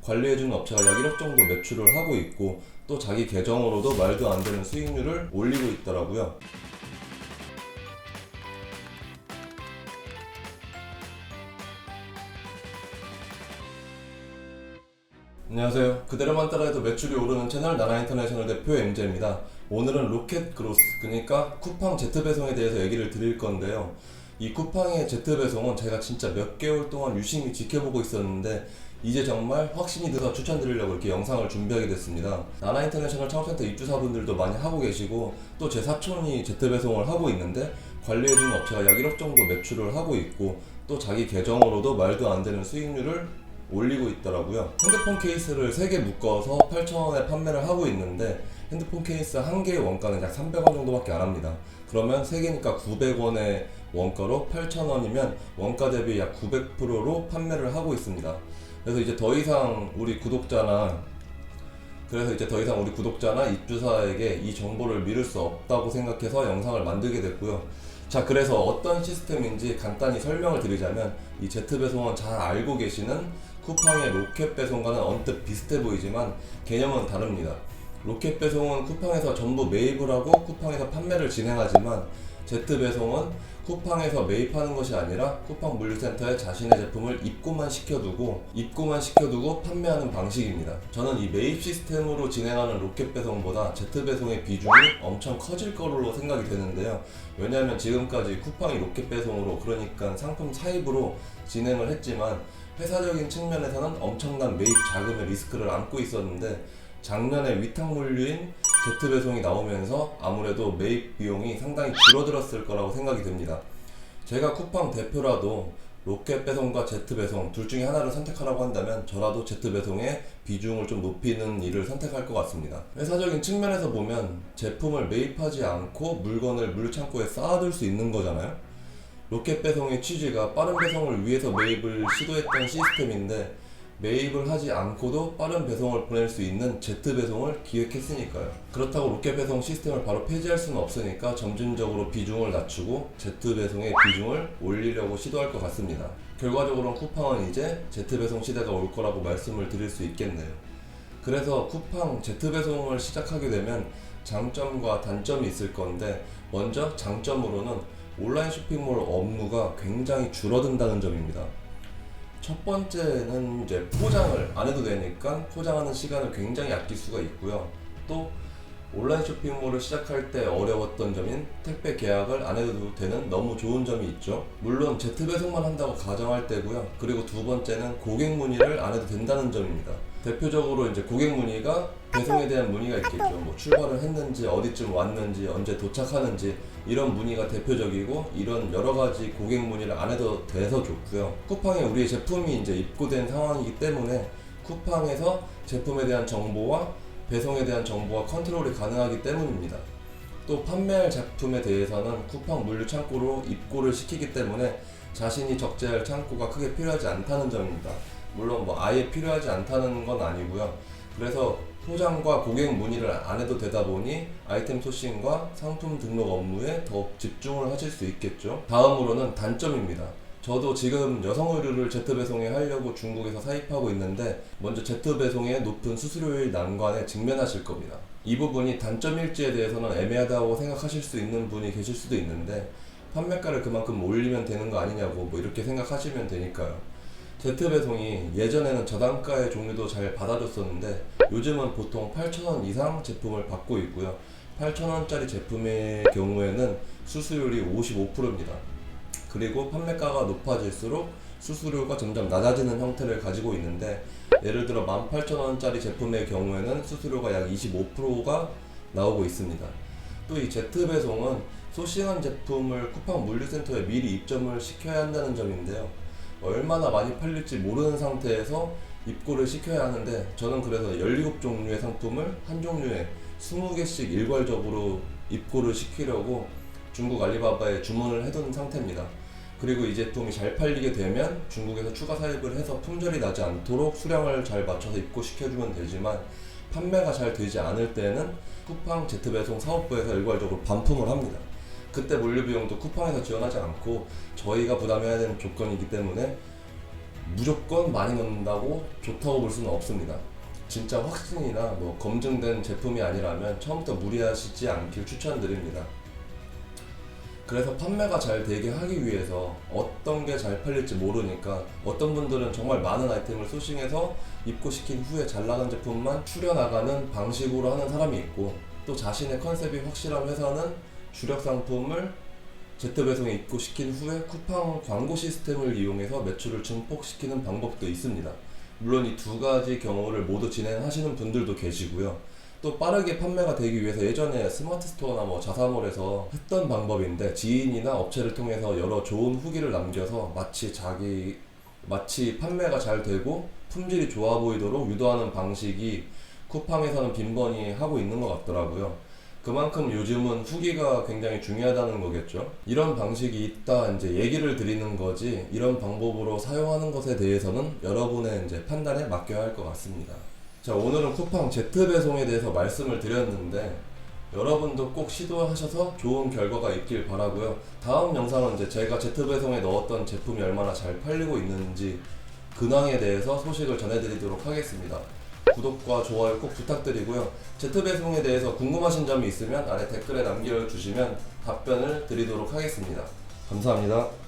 관리해주는 업체가 약 1억 정도 매출을 하고 있고 또 자기 계정으로도 말도 안 되는 수익률을 올리고 있더라고요. 안녕하세요. 그대로만 따라해도 매출이 오르는 채널 나나인터내셔널 대표 MJ입니다. 오늘은 로켓 그로스, 그러니까 쿠팡 제트배송에 대해서 얘기를 드릴 건데요. 이 쿠팡의 제트배송은 제가 진짜 몇 개월 동안 유심히 지켜보고 있었는데 이제 정말 확신이 들어서 추천드리려고 이렇게 영상을 준비하게 됐습니다. 나나인터내셔널 창업센터 입주사분들도 많이 하고 계시고 또 제 사촌이 제트배송을 하고 있는데 관리해주는 업체가 약 1억 정도 매출을 하고 있고 또 자기 계정으로도 말도 안 되는 수익률을 올리고 있더라고요. 핸드폰 케이스를 3개 묶어서 8,000원에 판매를 하고 있는데 핸드폰 케이스 한 개의 원가는 약 300원 정도밖에 안 합니다. 그러면 3개니까 900원의 원가로 8,000원이면 원가 대비 약 900%로 판매를 하고 있습니다. 그래서 이제 더 이상 우리 구독자나 입주사에게 이 정보를 미룰 수 없다고 생각해서 영상을 만들게 됐고요. 자, 그래서 어떤 시스템인지 간단히 설명을 드리자면 이 제트배송은 잘 알고 계시는 쿠팡의 로켓배송과는 언뜻 비슷해 보이지만 개념은 다릅니다. 로켓배송은 쿠팡에서 전부 매입을 하고 쿠팡에서 판매를 진행하지만 제트배송은 쿠팡에서 매입하는 것이 아니라 쿠팡 물류센터에 자신의 제품을 입고만 시켜두고 판매하는 방식입니다. 저는 이 매입 시스템으로 진행하는 로켓배송보다 제트배송의 비중이 엄청 커질 거로 생각이 되는데요. 왜냐하면 지금까지 쿠팡이 로켓배송으로, 그러니까 상품 사입으로 진행을 했지만 회사적인 측면에서는 엄청난 매입 자금의 리스크를 안고 있었는데 작년에 위탁물류인 제트배송이 나오면서 아무래도 매입 비용이 상당히 줄어들었을 거라고 생각이 됩니다. 제가 쿠팡 대표라도 로켓배송과 제트배송 둘 중에 하나를 선택하라고 한다면 저라도 제트배송의 비중을 좀 높이는 일을 선택할 것 같습니다. 회사적인 측면에서 보면 제품을 매입하지 않고 물건을 물류창고에 쌓아둘 수 있는 거잖아요. 로켓배송의 취지가 빠른 배송을 위해서 매입을 시도했던 시스템인데 매입을 하지 않고도 빠른 배송을 보낼 수 있는 제트배송을 기획했으니까요. 그렇다고 로켓배송 시스템을 바로 폐지할 수는 없으니까 점진적으로 비중을 낮추고 제트배송의 비중을 올리려고 시도할 것 같습니다. 결과적으로는 쿠팡은 이제 제트배송 시대가 올 거라고 말씀을 드릴 수 있겠네요. 그래서 쿠팡 제트배송을 시작하게 되면 장점과 단점이 있을 건데 먼저 장점으로는 온라인 쇼핑몰 업무가 굉장히 줄어든다는 점입니다. 첫 번째는 이제 포장을 안 해도 되니까 포장하는 시간을 굉장히 아낄 수가 있고요. 또 온라인 쇼핑몰을 시작할 때 어려웠던 점인 택배 계약을 안 해도 되는 너무 좋은 점이 있죠. 물론 제트배송만 한다고 가정할 때고요. 그리고 두 번째는 고객 문의를 안 해도 된다는 점입니다. 대표적으로 이제 고객 문의가 배송에 대한 문의가 있겠죠. 뭐 출발을 했는지, 어디쯤 왔는지, 언제 도착하는지 이런 문의가 대표적이고 이런 여러 가지 고객 문의를 안 해도 돼서 좋고요. 쿠팡에 우리의 제품이 이제 입고된 상황이기 때문에 쿠팡에서 제품에 대한 정보와 배송에 대한 정보와 컨트롤이 가능하기 때문입니다. 또 판매할 제품에 대해서는 쿠팡 물류 창고로 입고를 시키기 때문에 자신이 적재할 창고가 크게 필요하지 않다는 점입니다. 물론 뭐 아예 필요하지 않다는 건 아니고요. 그래서 포장과 고객 문의를 안 해도 되다 보니 아이템 소싱과 상품 등록 업무에 더 집중을 하실 수 있겠죠. 다음으로는 단점입니다. 저도 지금 여성 의류를 제트배송에 하려고 중국에서 사입하고 있는데 먼저 제트배송의 높은 수수료율 난관에 직면하실 겁니다. 이 부분이 단점일지에 대해서는 애매하다고 생각하실 수 있는 분이 계실 수도 있는데 판매가를 그만큼 올리면 되는 거 아니냐고 뭐 이렇게 생각하시면 되니까요. 제트배송이 예전에는 저단가의 종류도 잘 받아줬었는데 요즘은 보통 8,000원 이상 제품을 받고 있고요. 8,000원짜리 제품의 경우에는 수수료율이 55%입니다. 그리고 판매가가 높아질수록 수수료가 점점 낮아지는 형태를 가지고 있는데 예를 들어 18,000원짜리 제품의 경우에는 수수료가 약 25%가 나오고 있습니다. 또 이 제트배송은 소싱한 제품을 쿠팡 물류센터에 미리 입점을 시켜야 한다는 점인데요. 얼마나 많이 팔릴지 모르는 상태에서 입고를 시켜야 하는데 저는 그래서 17종류의 상품을 한 종류에 20개씩 일괄적으로 입고를 시키려고 중국 알리바바에 주문을 해둔 상태입니다. 그리고 이 제품이 잘 팔리게 되면 중국에서 추가 사입을 해서 품절이 나지 않도록 수량을 잘 맞춰서 입고시켜주면 되지만 판매가 잘 되지 않을 때는 쿠팡 제트배송 사업부에서 일괄적으로 반품을 합니다. 그때 물류비용도 쿠팡에서 지원하지 않고 저희가 부담해야 되는 조건이기 때문에 무조건 많이 넣는다고 좋다고 볼 수는 없습니다. 진짜 확신이나 뭐 검증된 제품이 아니라면 처음부터 무리하시지 않길 추천드립니다. 그래서 판매가 잘 되게 하기 위해서 어떤 게 잘 팔릴지 모르니까 어떤 분들은 정말 많은 아이템을 소싱해서 입고시킨 후에 잘 나간 제품만 추려나가는 방식으로 하는 사람이 있고, 또 자신의 컨셉이 확실한 회사는 주력 상품을 Z배송에 입고시킨 후에 쿠팡 광고 시스템을 이용해서 매출을 증폭시키는 방법도 있습니다. 물론 이 두 가지 경우를 모두 진행하시는 분들도 계시고요. 또 빠르게 판매가 되기 위해서 예전에 스마트 스토어나 뭐 자사몰에서 했던 방법인데, 지인이나 업체를 통해서 여러 좋은 후기를 남겨서 마치 판매가 잘 되고 품질이 좋아 보이도록 유도하는 방식이 쿠팡에서는 빈번히 하고 있는 것 같더라고요. 그만큼 요즘은 후기가 굉장히 중요하다는 거겠죠. 이런 방식이 있다 이제 얘기를 드리는 거지, 이런 방법으로 사용하는 것에 대해서는 여러분의 이제 판단에 맡겨야 할 것 같습니다. 자, 오늘은 쿠팡 Z배송에 대해서 말씀을 드렸는데 여러분도 꼭 시도하셔서 좋은 결과가 있길 바라고요. 다음 영상은 이제 제가 Z배송에 넣었던 제품이 얼마나 잘 팔리고 있는지 근황에 대해서 소식을 전해드리도록 하겠습니다. 구독과 좋아요 꼭 부탁드리고요. Z배송에 대해서 궁금하신 점이 있으면 아래 댓글에 남겨주시면 답변을 드리도록 하겠습니다. 감사합니다.